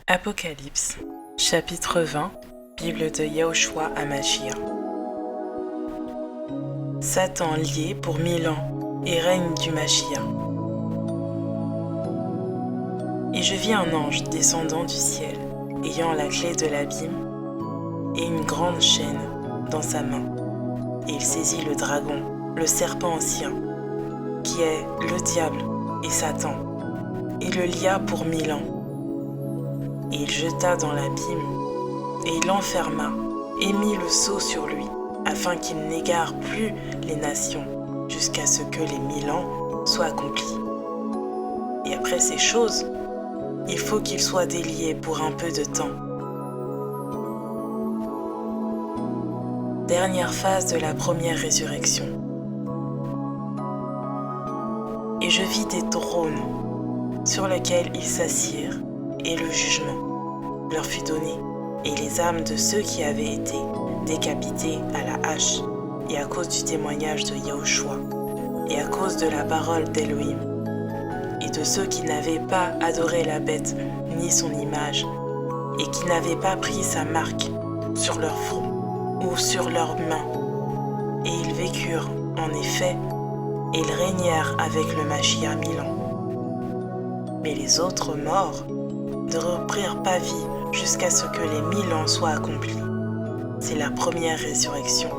Apocalypse, chapitre 20, Bible de Yahushua HaMashiach. Satan lié pour 1000 ans et règne du Mashiach. Et je vis un ange descendant du ciel, ayant la clé de l'abîme et une grande chaîne dans sa main. Et il saisit le dragon, le serpent ancien, qui est le diable et Satan, et le lia pour 1000 ans. Et il jeta dans l'abîme, et il l'enferma, et mit le sceau sur lui, afin qu'il n'égare plus les nations, jusqu'à ce que les 1000 ans soient accomplis. Et après ces choses, il faut qu'il soit délié pour un peu de temps. Dernière phase de la première résurrection. Et je vis des trônes, sur lesquels ils s'assirent, et le jugement leur fut donné, et les âmes de ceux qui avaient été décapités à la hache, et à cause du témoignage de Yahushua, et à cause de la parole d'Elohim, et de ceux qui n'avaient pas adoré la bête ni son image, et qui n'avaient pas pris sa marque sur leur front ou sur leurs mains. Et ils vécurent, en effet, et ils régnèrent avec le Mashiach 1000 ans. Mais les autres morts ne reprirent pas vie jusqu'à ce que les 1000 ans soient accomplis. C'est la première résurrection.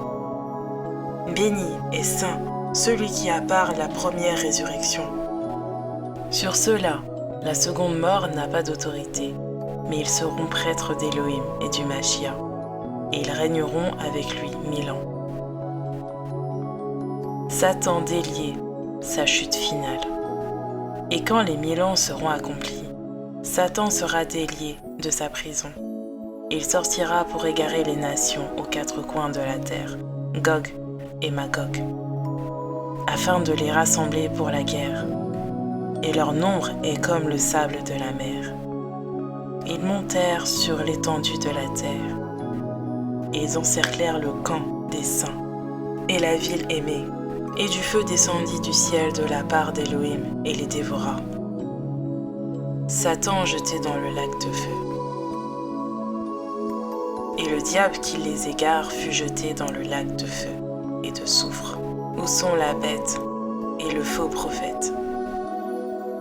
Béni et saint celui qui a part la première résurrection. Sur ceux-là, la seconde mort n'a pas d'autorité, mais ils seront prêtres d'Elohim et du Mashiach, et ils régneront avec lui 1000 ans. Satan délié, sa chute finale. Et quand les 1000 ans seront accomplis, Satan sera délié de sa prison. Il sortira pour égarer les nations aux quatre coins de la terre, Gog et Magog, afin de les rassembler pour la guerre. Et leur nombre est comme le sable de la mer. Ils montèrent sur l'étendue de la terre, et ils encerclèrent le camp des saints et la ville aimée. Et du feu descendit du ciel de la part d'Elohim et les dévora. Satan jeté dans le lac de feu. Et le diable qui les égare fut jeté dans le lac de feu et de soufre, où sont la bête et le faux prophète.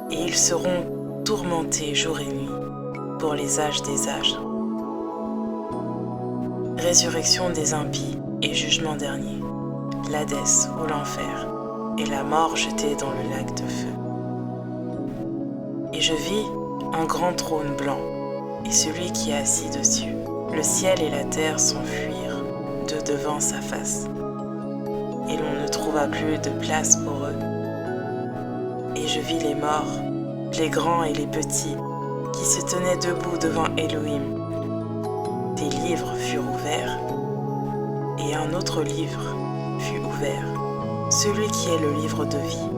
Et ils seront tourmentés jour et nuit pour les âges des âges. Résurrection des impies et jugement dernier. L'Hadès ou l'enfer, et la mort jetée dans le lac de feu. Et je vis un grand trône blanc, et celui qui est assis dessus. Le ciel et la terre s'enfuirent de devant sa face, et l'on ne trouva plus de place pour eux. Et je vis les morts, les grands et les petits, qui se tenaient debout devant Elohim. Des livres furent ouverts, et un autre livre fut ouvert, celui qui est le livre de vie.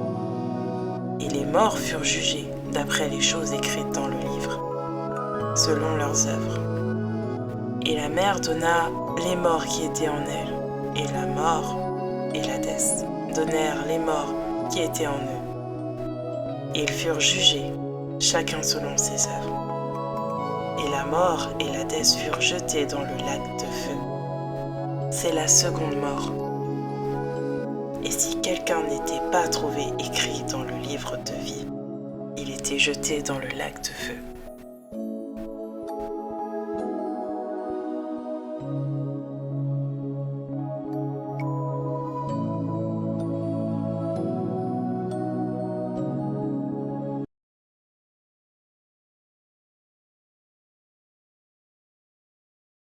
Et les morts furent jugés d'après les choses écrites dans le livre, selon leurs œuvres. Et la mer donna les morts qui étaient en elle, et la mort et l'Hadès donnèrent les morts qui étaient en eux. Et ils furent jugés, chacun selon ses œuvres. Et la mort et l'Hadès furent jetés dans le lac de feu. C'est la seconde mort. Et si quelqu'un n'était pas trouvé écrit dans le livre de vie, il était jeté dans le lac de feu.